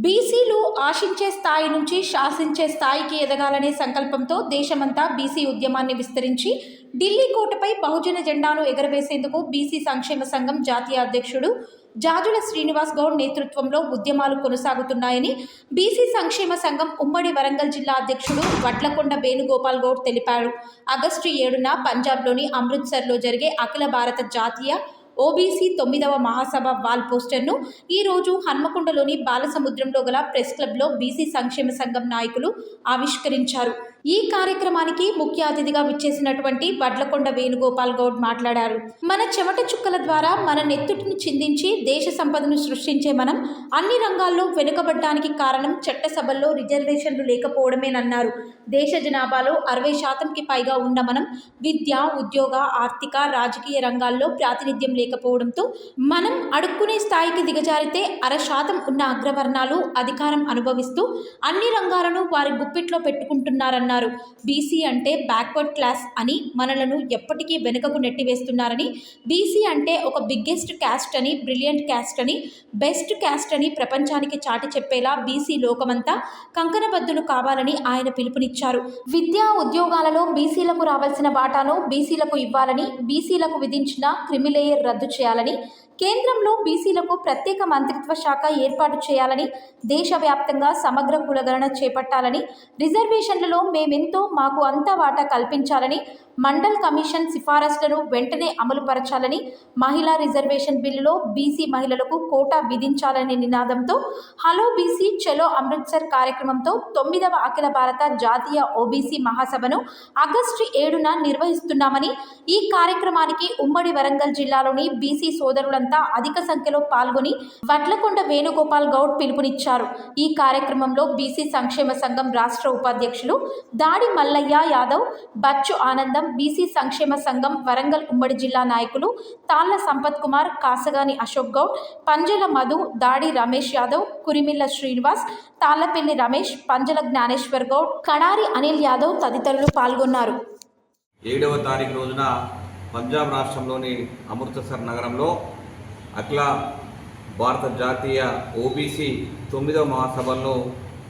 బీసీలు ఆశించే స్థాయి నుంచి శాసించే స్థాయికి ఎదగాలనే సంకల్పంతో దేశమంతా బీసీ ఉద్యమాన్ని విస్తరించి ఢిల్లీ కోటపై బహుజన జెండాను ఎగరవేసేందుకు బీసీ సంక్షేమ సంఘం జాతీయ అధ్యక్షుడు జాజుల శ్రీనివాస్ గౌడ్ నేతృత్వంలో ఉద్యమాలు కొనసాగుతున్నాయని బీసీ సంక్షేమ సంఘం ఉమ్మడి వరంగల్ జిల్లా అధ్యక్షుడు వడ్లకొండ వేణుగోపాల్ గౌడ్ తెలిపారు. ఆగస్టు 7న పంజాబ్లోని అమృత్సర్లో జరిగే అఖిల భారత జాతీయ ఓబీసీ 9వ మహాసభ వాల్ పోస్టర్ను ఈరోజు హన్మకొండలోని బాలసముద్రంలో గల ప్రెస్ క్లబ్లో బీసీ సంక్షేమ సంఘం నాయకులు ఆవిష్కరించారు. ఈ కార్యక్రమానికి ముఖ్య అతిథిగా విచ్చేసినటువంటి వడ్లకొండ వేణుగోపాల్ గౌడ్ మాట్లాడారు. మన చెమట చుక్కల ద్వారా మన నెత్తుటిని చిందించి దేశ సంపదను సృష్టించే మనం అన్ని రంగాల్లో వెనుకబడ్డానికి కారణం చట్టసభల్లో రిజర్వేషన్లు లేకపోవడమేనన్నారు. దేశ జనాభాలో 60%కి పైగా ఉన్న మనం విద్య, ఉద్యోగ, ఆర్థిక, రాజకీయ రంగాల్లో ప్రాతినిధ్యం లేకపోవడంతో మనం అడుక్కునే స్థాయికి దిగజారితే 0.5% ఉన్న అగ్రవర్ణాలు అధికారం అనుభవిస్తూ అన్ని రంగాలను వారి గుప్పిట్లో పెట్టుకుంటున్నారన్నారు. బీసీ అంటే బ్యాక్వర్డ్ క్లాస్ అని మనలను ఎప్పటికీ వెనుకకు నెట్టివేస్తున్నారని, బీసీ అంటే ఒక బిగ్గెస్ట్ క్యాస్ట్ అని, బ్రిలియంట్ క్యాస్ట్ అని, బెస్ట్ క్యాస్ట్ అని ప్రపంచానికి చాటి చెప్పేలా బీసీ లోకమంతా కంకణబద్దులు కావాలని ఆయన పిలుపునిచ్చారు. విద్యా ఉద్యోగాలలో బీసీలకు రావాల్సిన వాటాను బీసీలకు ఇవ్వాలని, బీసీలకు విధించిన క్రిమిలేయర్ రద్దు చేయాలని, కేంద్రంలో బీసీలకు ప్రత్యేక మంత్రిత్వ శాఖ ఏర్పాటు చేయాలని, దేశవ్యాప్తంగా సమగ్ర కులగణన చేపట్టాలని, రిజర్వేషన్లలో మేమెంతో మాకు అంతా వాటా కల్పించాలని, మండల్ కమిషన్ సిఫారసులను వెంటనే అమలుపరచాలని, మహిళా రిజర్వేషన్ బిల్లులో బీసీ మహిళలకు కోటా విధించాలనే నినాదంతో హలో బీసీ చలో అమృత్సర్ కార్యక్రమంతో 9వ అఖిల భారత జాతీయ ఓబీసీ మహాసభను ఆగస్టు 7న నిర్వహిస్తున్నామని, ఈ కార్యక్రమానికి ఉమ్మడి వరంగల్ జిల్లాలోని బీసీ సోదరులంతా అధిక సంఖ్యలో పాల్గొని వడ్లకొండ వేణుగోపాల్ గౌడ్ పిలుపునిచ్చారు. ఈ కార్యక్రమంలో బీసీ సంక్షేమ సంఘం రాష్ట్ర ఉపాధ్యక్షులు దాడి మల్లయ్య యాదవ్, బచ్చు ఆనందం, బీసీ సంక్షేమ సంఘం వరంగల్ ఉమ్మడి జిల్లా నాయకులు తాళ్ల సంపత్ కుమార్, కాసగాని అశోక్ గౌడ్, పంజల మధు, దాడి రమేష్ యాదవ్, కురిమిల్ల శ్రీనివాస్, తాళ్లపల్లి రమేష్, పంజల జ్ఞానేశ్వర్ గౌడ్, కడారి అనిల్ యాదవ్ తదితరులు పాల్గొన్నారు. 7వ తారీఖు రోజున పంజాబ్ రాష్ట్రంలోని అమృత్సర్ నగరంలో అఖిల భారత జాతీయ ఓబీసీ 9వ మహాసభల్లో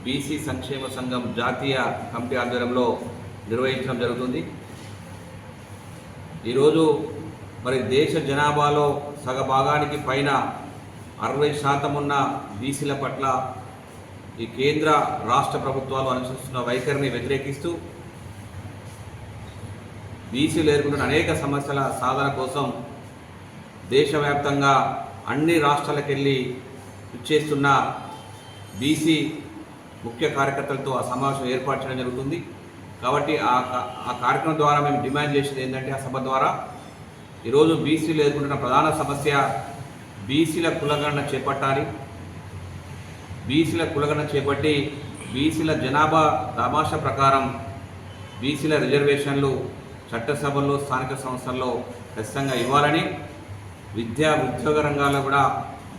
బీసీ సంక్షేమ సంఘం జాతీయ కమిటీ ఆధ్వర్యంలో నిర్వహించడం జరుగుతుంది. ఈరోజు మరి దేశ జనాభాలో సగభాగానికి పైన 60% ఉన్న బీసీల పట్ల ఈ కేంద్ర రాష్ట్ర ప్రభుత్వాలు అనుసరిస్తున్న వైఖరిని వ్యతిరేకిస్తూ బీసీలు ఎదుర్కొంటున్న అనేక సమస్యల సాధన కోసం దేశవ్యాప్తంగా అన్ని రాష్ట్రాలకు వెళ్ళి ఇచ్చేస్తున్న బీసీ ముఖ్య కార్యకర్తలతో ఆ సమావేశం ఏర్పాటు చేయడం జరుగుతుంది. కాబట్టి ఆ కార్యక్రమం ద్వారా మేము డిమాండ్ చేసేది ఏంటంటే, ఆ సభ ద్వారా ఈరోజు బీసీలు ఎదుర్కొంటున్న ప్రధాన సమస్య బీసీల కులగణన చేపట్టాలి. బీసీల కులగణన చేపట్టి బీసీల జనాభా దామాషా ప్రకారం బీసీల రిజర్వేషన్లు చట్టసభల్లో, స్థానిక సంస్థల్లో ఖచ్చితంగా ఇవ్వాలని, విద్యా ఉద్యోగ రంగాల్లో కూడా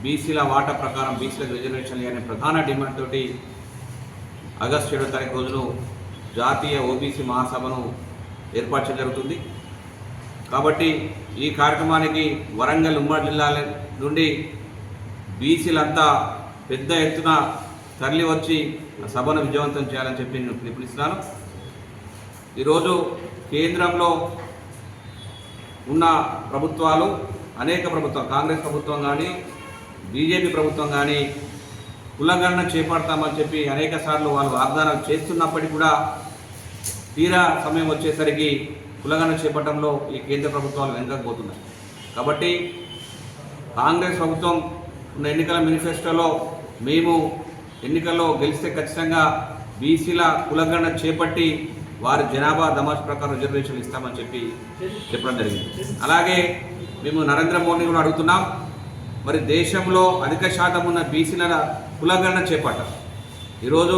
బీసీల వాటా ప్రకారం బీసీలకు రిజర్వేషన్లు అనే ప్రధాన డిమాండ్ తోటి ఆగస్టు 7వ తారీఖు రోజును జాతీయ ఓబీసీ మహాసభను ఏర్పాటు చేయడం జరుగుతుంది. కాబట్టి ఈ కార్యక్రమానికి వరంగల్ ఉమ్మడి జిల్లాల నుండి బీసీలంతా పెద్ద ఎత్తున తరలి వచ్చి ఆ సభను విజయవంతం చేయాలని చెప్పి నేను పిలుపునిస్తున్నాను. ఈరోజు కేంద్రంలో ఉన్న ప్రభుత్వాలు, అనేక ప్రభుత్వం, కాంగ్రెస్ ప్రభుత్వం కానీ, బీజేపీ ప్రభుత్వం కానీ కులగణన చేపడతామని చెప్పి అనేక సార్లు వాళ్ళు వాగ్దానాలు చేస్తున్నప్పటికీ కూడా తీరా సమయం వచ్చేసరికి కులగణన చేపట్టడంలో ఈ కేంద్ర ప్రభుత్వాలు వెనుకపోతున్నాయి. కాబట్టి కాంగ్రెస్ ప్రభుత్వం ఉన్న ఎన్నికల మేనిఫెస్టోలో మేము ఎన్నికల్లో గెలిస్తే ఖచ్చితంగా బీసీల కులగణన చేపట్టి వారి జనాభా దమాష్ ప్రకారం రిజర్వేషన్లు ఇస్తామని చెప్పి చెప్పడం జరిగింది. అలాగే మేము నరేంద్ర మోడీని కూడా అడుగుతున్నాం, మరి దేశంలో అధిక శాతం ఉన్న బీసీల కులగణన చేపట్టాలి. ఈరోజు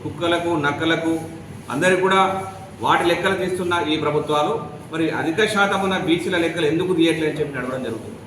కుక్కలకు, నక్కలకు అందరికీ కూడా వాటి లెక్కలు తీస్తున్న ఈ ప్రభుత్వాలు మరి అధిక శాతం ఉన్న బీసీల లెక్కలు ఎందుకు తీయట్లేదని చెప్పి అడగడం జరుగుతుంది.